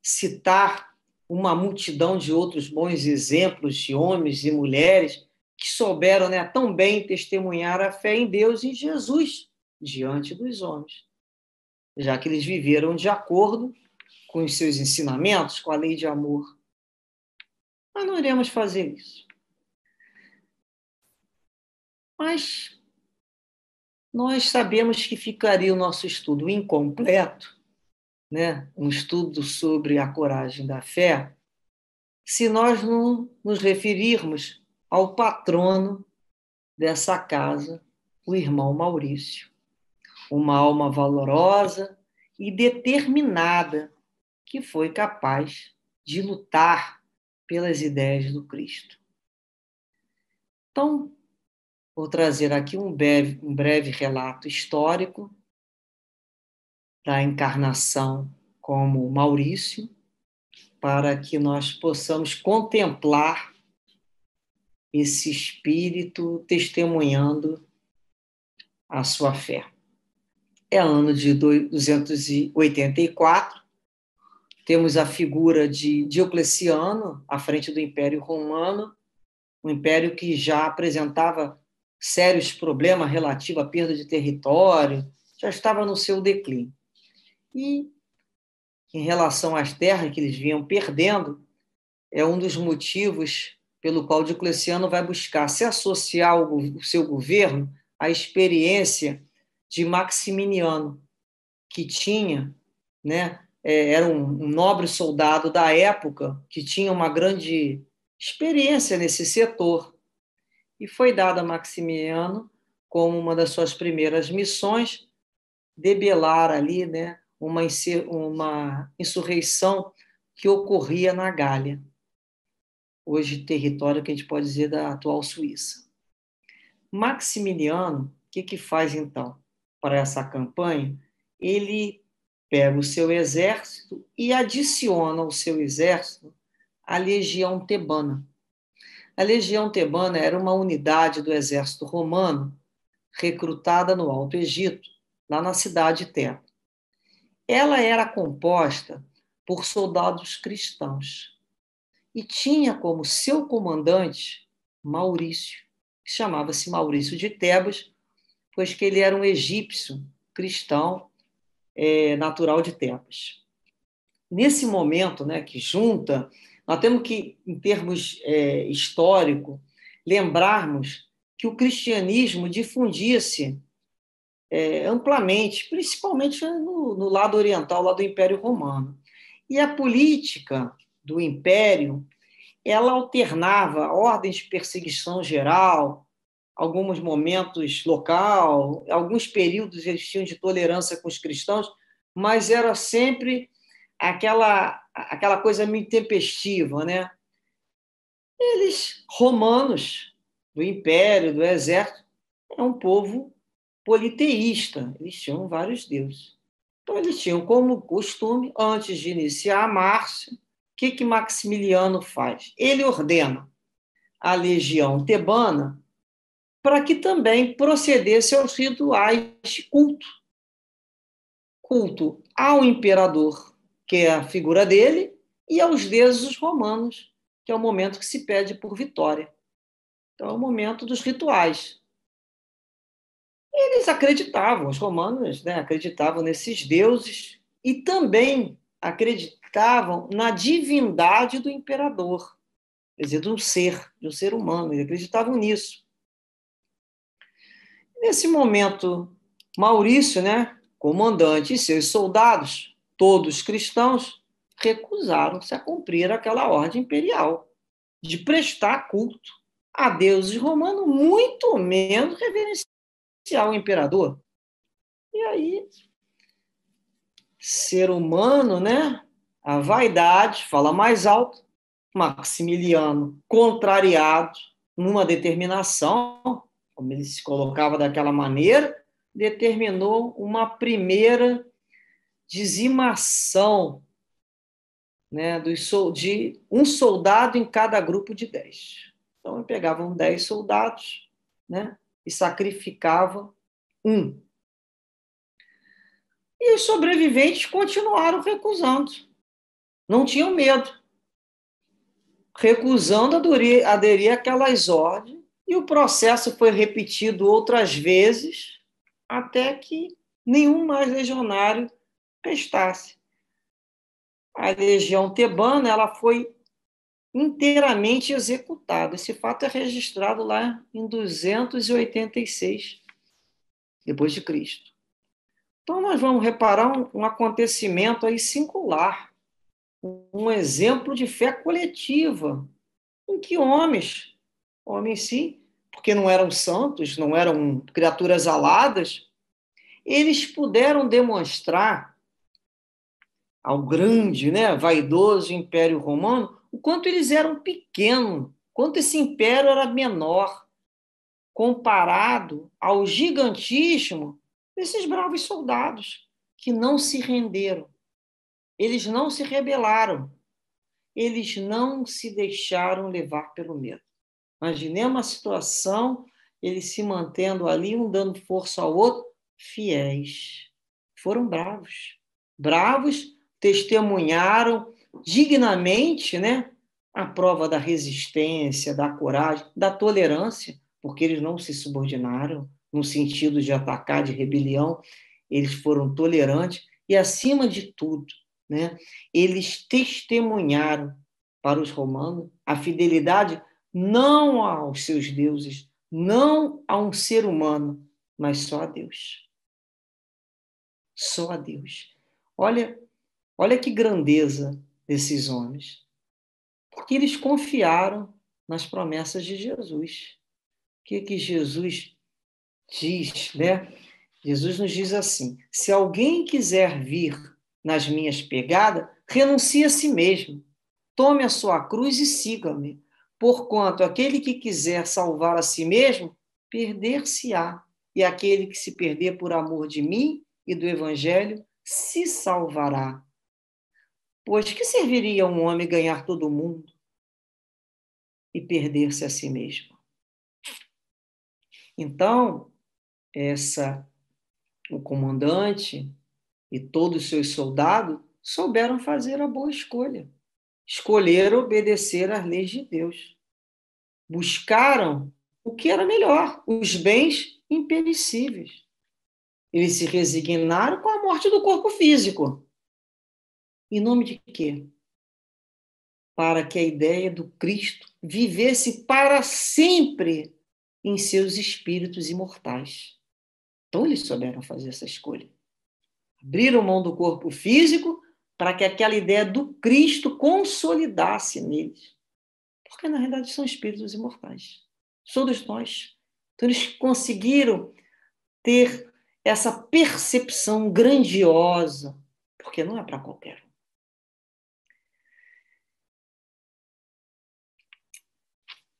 citar uma multidão de outros bons exemplos de homens e mulheres que souberam, né, tão bem testemunhar a fé em Deus e em Jesus diante dos homens, já que eles viveram de acordo com os seus ensinamentos, com a lei de amor. Mas não iremos fazer isso. Mas nós sabemos que ficaria o nosso estudo incompleto, né? Um estudo sobre a coragem da fé, se nós não nos referirmos ao patrono dessa casa, o irmão Maurício. Uma alma valorosa e determinada que foi capaz de lutar pelas ideias do Cristo. Então, vou trazer aqui um breve relato histórico da encarnação como Maurício, para que nós possamos contemplar esse espírito testemunhando a sua fé. É ano de 284, temos a figura de Diocleciano à frente do Império Romano, um império que já apresentava sérios problemas relativos à perda de território, já estava no seu declínio. E, em relação às terras que eles vinham perdendo, é um dos motivos pelo qual Diocleciano vai buscar se associar ao seu governo à experiência de Maximiano, que tinha, né, era um nobre soldado da época, que tinha uma grande experiência nesse setor, e foi dada a Maximiano como uma das suas primeiras missões debelar ali, né, uma insurreição que ocorria na Gália, hoje território que a gente pode dizer da atual Suíça. Maximiliano, o que faz então para essa campanha? Ele pega o seu exército e adiciona ao seu exército a Legião Tebana. A Legião Tebana era uma unidade do exército romano recrutada no Alto Egito, lá na cidade de Teba. Ela era composta por soldados cristãos e tinha como seu comandante Maurício, que chamava-se Maurício de Tebas, pois que ele era um egípcio cristão natural de Tebas. Nesse momento, né, que junta, nós temos que, em termos históricos, lembrarmos que o cristianismo difundia-se amplamente, principalmente no lado oriental, lá do Império Romano. E a política do Império, ela alternava ordens de perseguição geral, alguns momentos local, alguns períodos eles tinham de tolerância com os cristãos, mas era sempre aquela coisa meio tempestiva, né? Eles, romanos, do império, do exército, é um povo politeísta, eles tinham vários deuses. Então, eles tinham como costume, antes de iniciar a marcha, o que Maximiliano faz? Ele ordena a legião tebana para que também procedesse aos rituais de culto. Culto ao imperador, que é a figura dele, e aos deuses romanos, que é o momento que se pede por vitória. Então, é o momento dos rituais. Eles acreditavam, os romanos, né, acreditavam nesses deuses e também acreditavam na divindade do imperador, quer dizer, de um ser humano, eles acreditavam nisso. Nesse momento, Maurício, né, comandante, e seus soldados, todos cristãos, recusaram-se a cumprir aquela ordem imperial de prestar culto a deuses romanos, muito menos reverenciar o imperador. E aí, ser humano, né, a vaidade fala mais alto. Maximiliano, contrariado numa determinação, como ele se colocava daquela maneira, determinou uma primeira dizimação, né, de um soldado em cada grupo de 10. Então, pegavam 10 soldados, né, e sacrificavam um. E os sobreviventes continuaram recusando. Não tinham medo. Recusando aderir àquelas ordens, e o processo foi repetido outras vezes, até que nenhum mais legionário prestasse. A legião tebana ela foi inteiramente executada. Esse fato é registrado lá em 286 depois de Cristo. Então nós vamos reparar um acontecimento aí singular, um exemplo de fé coletiva, em que homens sim, porque não eram santos, não eram criaturas aladas, eles puderam demonstrar ao grande, né, vaidoso Império Romano o quanto eles eram pequenos, quanto esse império era menor comparado ao gigantismo desses bravos soldados que não se renderam. Eles não se rebelaram. Eles não se deixaram levar pelo medo. Imaginemos uma situação eles se mantendo ali, um dando força ao outro, fiéis. Foram bravos. Bravos, testemunharam dignamente, né, a prova da resistência, da coragem, da tolerância, porque eles não se subordinaram no sentido de atacar, de rebelião, eles foram tolerantes e, acima de tudo, né, eles testemunharam para os romanos a fidelidade não aos seus deuses, não a um ser humano, mas só a Deus. Só a Deus. Olha que grandeza desses homens. Porque eles confiaram nas promessas de Jesus. O que Jesus diz, né? Jesus nos diz assim: se alguém quiser vir nas minhas pegadas, renuncie a si mesmo, tome a sua cruz e siga-me. Porquanto aquele que quiser salvar a si mesmo, perder-se-á. E aquele que se perder por amor de mim e do Evangelho, se salvará. Pois que serviria um homem ganhar todo o mundo e perder-se a si mesmo? Então, o comandante e todos os seus soldados souberam fazer a boa escolha. Escolheram obedecer às leis de Deus. Buscaram o que era melhor, os bens imperecíveis. Eles se resignaram com a morte do corpo físico. Em nome de quê? Para que a ideia do Cristo vivesse para sempre em seus espíritos imortais. Então, eles souberam fazer essa escolha. Abriram mão do corpo físico para que aquela ideia do Cristo consolidasse neles. Porque, na realidade, são espíritos imortais. Todos nós. Então, eles conseguiram ter essa percepção grandiosa, porque não é para qualquer um.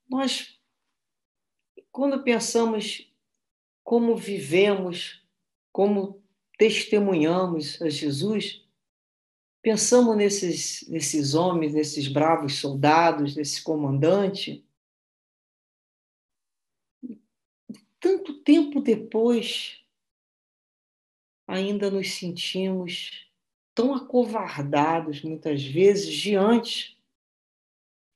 Nós, quando pensamos como vivemos, como testemunhamos a Jesus, pensamos nesses homens, nesses bravos soldados, nesse comandante. Tanto tempo depois, ainda nos sentimos tão acovardados, muitas vezes, diante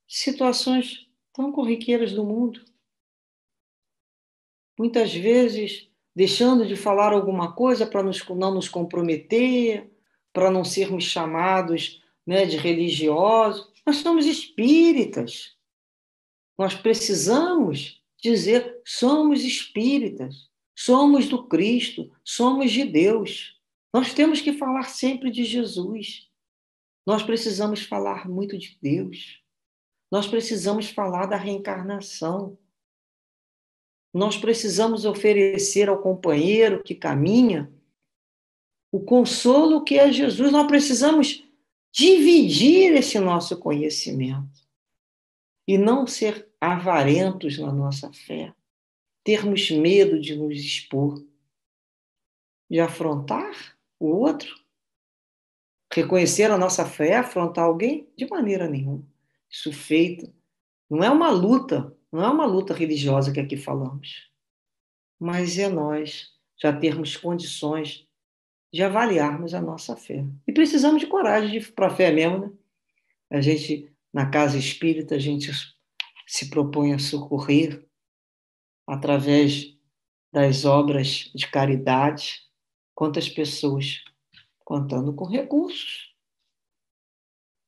de situações tão corriqueiras do mundo. Muitas vezes, deixando de falar alguma coisa para não nos comprometer, para não sermos chamados, né, de religiosos. Nós somos espíritas. Nós precisamos dizer: somos espíritas, somos do Cristo, somos de Deus. Nós temos que falar sempre de Jesus. Nós precisamos falar muito de Deus. Nós precisamos falar da reencarnação. Nós precisamos oferecer ao companheiro que caminha o consolo que é Jesus. Nós precisamos dividir esse nosso conhecimento e não ser avarentos na nossa fé, termos medo de nos expor, de afrontar o outro, reconhecer a nossa fé, afrontar alguém, de maneira nenhuma. Isso feito, não é uma luta religiosa que aqui falamos, mas é nós já termos condições de avaliarmos a nossa fé. E precisamos de coragem de ir para a fé mesmo, né? A gente, na casa espírita, a gente se propõe a socorrer através das obras de caridade. Quantas pessoas contando com recursos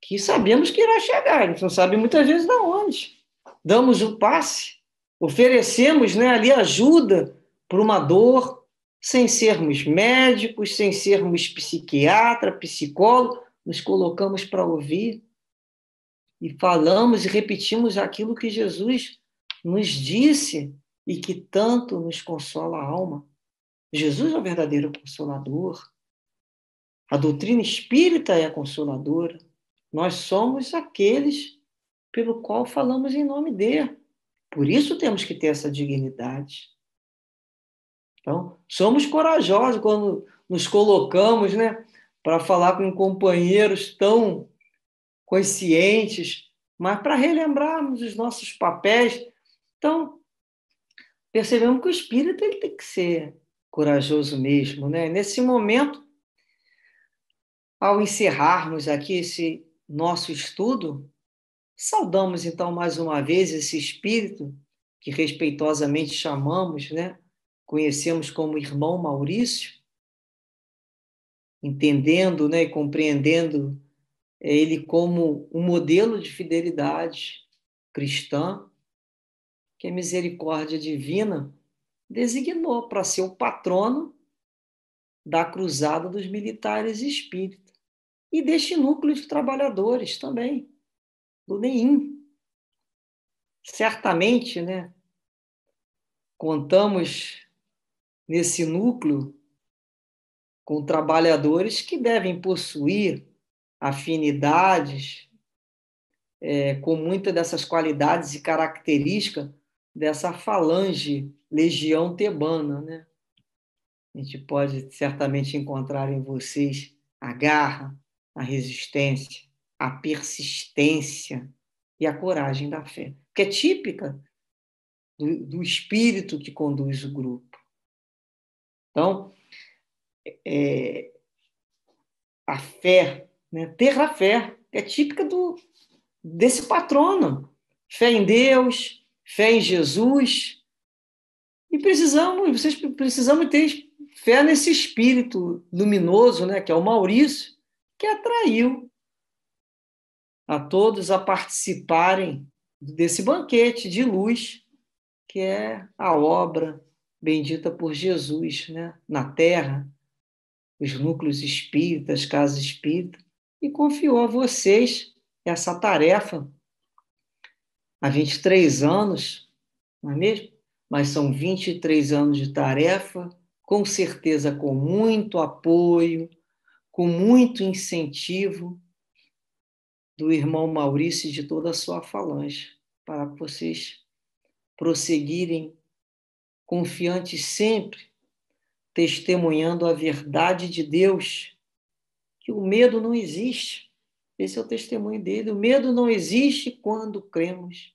que sabemos que irá chegar, a gente não sabe muitas vezes de onde. Damos o passe, oferecemos, né, ali ajuda por uma dor, sem sermos médicos, sem sermos psiquiatra, psicólogo, nos colocamos para ouvir e falamos e repetimos aquilo que Jesus nos disse e que tanto nos consola a alma. Jesus é o verdadeiro consolador. A doutrina espírita é consoladora. Nós somos aqueles pelo qual falamos em nome dele. Por isso temos que ter essa dignidade. Então, somos corajosos quando nos colocamos, né, para falar com companheiros tão conscientes, mas para relembrarmos os nossos papéis. Então, percebemos que o espírito ele tem que ser corajoso mesmo, né? Nesse momento, ao encerrarmos aqui esse nosso estudo, saudamos então mais uma vez esse espírito que respeitosamente chamamos, né? Conhecemos como irmão Maurício, entendendo, né, e compreendendo ele como um modelo de fidelidade cristã que a misericórdia divina designou para ser o patrono da cruzada dos militares espíritas e deste núcleo de trabalhadores também, do NEIM. Certamente, né, contamos nesse núcleo com trabalhadores que devem possuir afinidades com muitas dessas qualidades e características dessa falange legião tebana, né? A gente pode certamente encontrar em vocês a garra, a resistência, a persistência e a coragem da fé, que é típica do espírito que conduz o grupo. Então, a fé, né? Ter a fé, é típica desse patrono. Fé em Deus, fé em Jesus. E vocês precisamos ter fé nesse espírito luminoso, né, que é o Maurício, que atraiu a todos a participarem desse banquete de luz, que é a obra bendita por Jesus, né, na Terra, os núcleos espíritas, casas espíritas, e confiou a vocês essa tarefa há 23 anos, não é mesmo? Mas são 23 anos de tarefa, com certeza com muito apoio, com muito incentivo do irmão Maurício e de toda a sua falange, para vocês prosseguirem confiantes sempre, testemunhando a verdade de Deus, que o medo não existe. Esse é o testemunho dele. O medo não existe quando cremos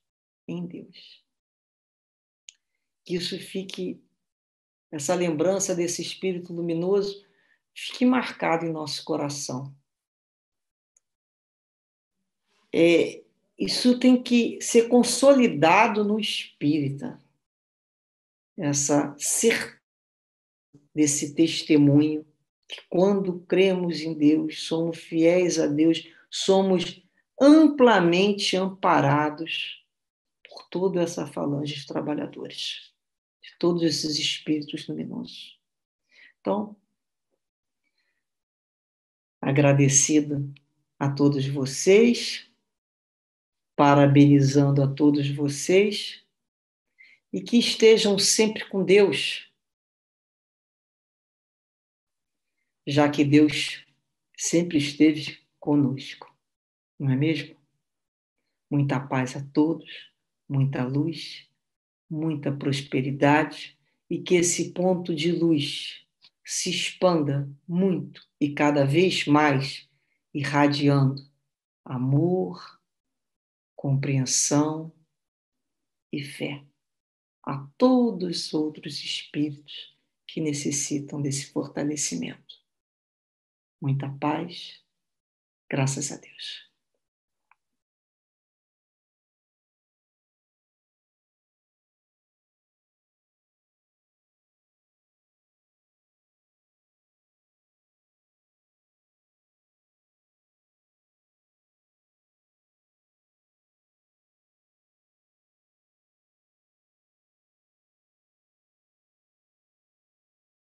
em Deus. Que isso fique, essa lembrança desse espírito luminoso, fique marcado em nosso coração. Isso tem que ser consolidado no espírita, essa certeza desse testemunho, que quando cremos em Deus, somos fiéis a Deus, somos amplamente amparados por toda essa falange de trabalhadores, de todos esses espíritos luminosos. Então, agradecida a todos vocês, parabenizando a todos vocês, e que estejam sempre com Deus, já que Deus sempre esteve conosco, não é mesmo? Muita paz a todos, muita luz, muita prosperidade, e que esse ponto de luz se expanda muito e cada vez mais, irradiando amor, compreensão e fé a todos os outros espíritos que necessitam desse fortalecimento. Muita paz, graças a Deus.